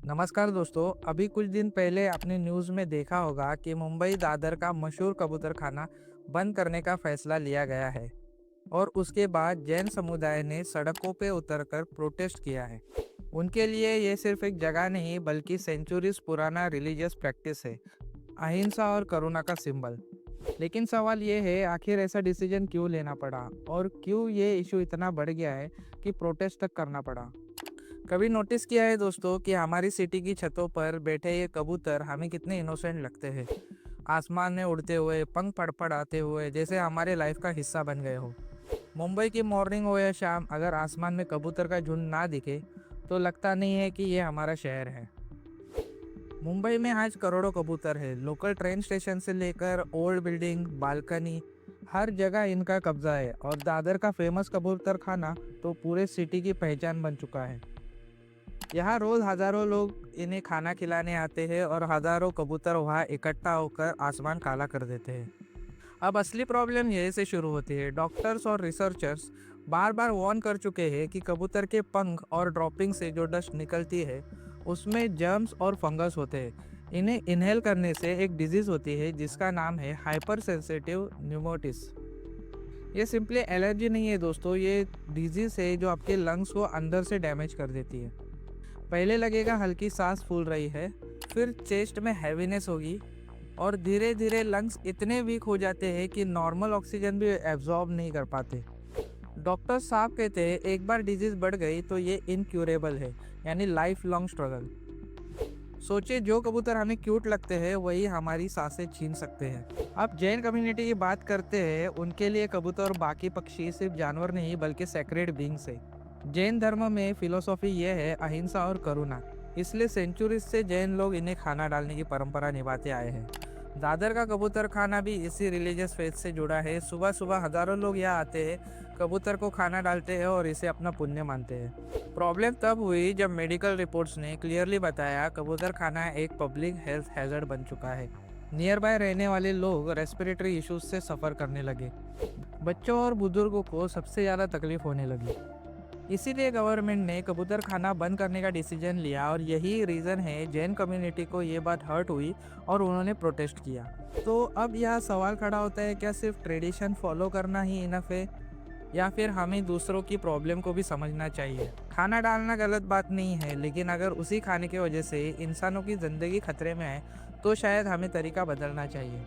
नमस्कार दोस्तों। अभी कुछ दिन पहले आपने न्यूज़ में देखा होगा कि मुंबई दादर का मशहूर कबूतर खाना बंद करने का फैसला लिया गया है और उसके बाद जैन समुदाय ने सड़कों पे उतरकर प्रोटेस्ट किया है। उनके लिए ये सिर्फ एक जगह नहीं बल्कि सेंचुरीज पुराना रिलीजियस प्रैक्टिस है, अहिंसा और करुणा का सिंबल। लेकिन सवाल ये है, आखिर ऐसा डिसीजन क्यों लेना पड़ा और क्यों ये इशू इतना बढ़ गया है कि प्रोटेस्ट तक करना पड़ा। कभी नोटिस किया है दोस्तों कि हमारी सिटी की छतों पर बैठे ये कबूतर हमें कितने इनोसेंट लगते हैं। आसमान में उड़ते हुए, पंख फड़फड़ाते हुए, जैसे हमारे लाइफ का हिस्सा बन गए हो। मुंबई की मॉर्निंग हो या शाम, अगर आसमान में कबूतर का झुंड ना दिखे तो लगता नहीं है कि ये हमारा शहर है। मुंबई में आज करोड़ों कबूतर है। लोकल ट्रेन स्टेशन से लेकर ओल्ड बिल्डिंग, बालकनी, हर जगह इनका कब्जा है। और दादर का फेमस कबूतर खाना तो पूरे सिटी की पहचान बन चुका है। यहाँ रोज हजारों लोग इन्हें खाना खिलाने आते हैं और हजारों कबूतर वहाँ इकट्ठा होकर आसमान काला कर देते हैं। अब असली प्रॉब्लम यहीं से शुरू होती है। डॉक्टर्स और रिसर्चर्स बार बार वार्न कर चुके हैं कि कबूतर के पंख और ड्रॉपिंग से जो डस्ट निकलती है उसमें जर्म्स और फंगस होते हैं। इन्हें इनहेल करने से एक डिजीज होती है जिसका नाम है हाइपर सेंसिटिव न्यूमोटिस। ये सिंपली एलर्जी नहीं है दोस्तों, ये डिजीज है जो आपके लंग्स को अंदर से डैमेज कर देती है। पहले लगेगा हल्की सांस फूल रही है, फिर चेस्ट में हैवीनेस होगी और धीरे धीरे लंग्स इतने वीक हो जाते हैं कि नॉर्मल ऑक्सीजन भी एब्जॉर्ब नहीं कर पाते। डॉक्टर साहब कहते हैं एक बार डिजीज बढ़ गई तो ये इनक्यूरेबल है, यानी लाइफ लॉन्ग स्ट्रगल। सोचिए, जो कबूतर हमें क्यूट लगते हैं वही हमारी सांसें छीन सकते हैं। अब जैन कम्युनिटी की बात करते हैं। उनके लिए कबूतर और बाकी पक्षी सिर्फ जानवर नहीं बल्कि सेक्रेड बींग्स है। जैन धर्म में फिलोसॉफी ये है अहिंसा और करुणा, इसलिए सेंचुरीज से जैन लोग इन्हें खाना डालने की परंपरा निभाते आए हैं। दादर का कबूतर खाना भी इसी रिलीजियस फेथ से जुड़ा है। सुबह सुबह हजारों लोग यहाँ आते हैं, कबूतर को खाना डालते हैं और इसे अपना पुण्य मानते हैं। प्रॉब्लम तब हुई जब मेडिकल रिपोर्ट्स ने क्लियरली बताया कबूतर खाना एक पब्लिक हेल्थ हैजर्ड बन चुका है। नियर बाय रहने वाले लोग रेस्पिरेटरी इश्यूज से सफ़र करने लगे। बच्चों और बुजुर्गों को सबसे ज़्यादा तकलीफ होने लगी। इसीलिए गवर्नमेंट ने कबूतर खाना बंद करने का डिसीजन लिया और यही रीज़न है जैन कम्युनिटी को ये बात हर्ट हुई और उन्होंने प्रोटेस्ट किया। तो अब यह सवाल खड़ा होता है, क्या सिर्फ ट्रेडिशन फॉलो करना ही इनफ है या फिर हमें दूसरों की प्रॉब्लम को भी समझना चाहिए। खाना डालना गलत बात नहीं है, लेकिन अगर उसी खाने की वजह से इंसानों की ज़िंदगी खतरे में है तो शायद हमें तरीका बदलना चाहिए।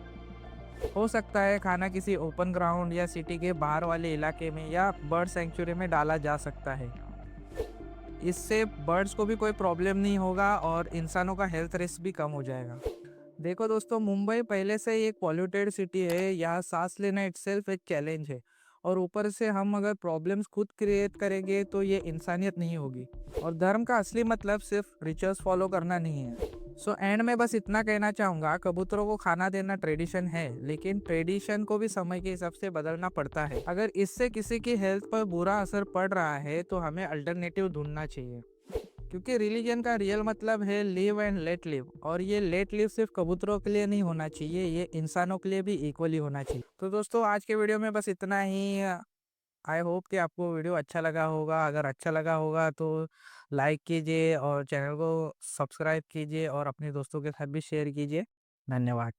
हो सकता है खाना किसी ओपन ग्राउंड या सिटी के बाहर वाले इलाके में या बर्ड सेंचुरी में डाला जा सकता है। इससे बर्ड्स को भी कोई प्रॉब्लम नहीं होगा और इंसानों का हेल्थ रिस्क भी कम हो जाएगा। देखो दोस्तों, मुंबई पहले से ही एक पॉल्यूटेड सिटी है। यहाँ सांस लेना इटसेल्फ एक चैलेंज है और ऊपर से हम अगर प्रॉब्लम्स खुद क्रिएट करेंगे तो ये इंसानियत नहीं होगी। और धर्म का असली मतलब सिर्फ रिचुअल्स फॉलो करना नहीं है। सो एंड में बस इतना कहना चाहूँगा, कबूतरों को खाना देना ट्रेडिशन है, लेकिन ट्रेडिशन को भी समय के हिसाब से बदलना पड़ता है। अगर इससे किसी की हेल्थ पर बुरा असर पड़ रहा है तो हमें अल्टरनेटिव ढूंढना चाहिए। क्योंकि रिलीजन का रियल मतलब है लिव एंड लेट लिव, और ये लेट लिव सिर्फ कबूतरों के लिए नहीं होना चाहिए, ये इंसानों के लिए भी इक्वली होना चाहिए। तो दोस्तों, आज के वीडियो में बस इतना ही। आई होप कि आपको वीडियो अच्छा लगा होगा। अगर अच्छा लगा होगा तो लाइक कीजिए और चैनल को सब्सक्राइब कीजिए और अपने दोस्तों के साथ भी शेयर कीजिए। धन्यवाद।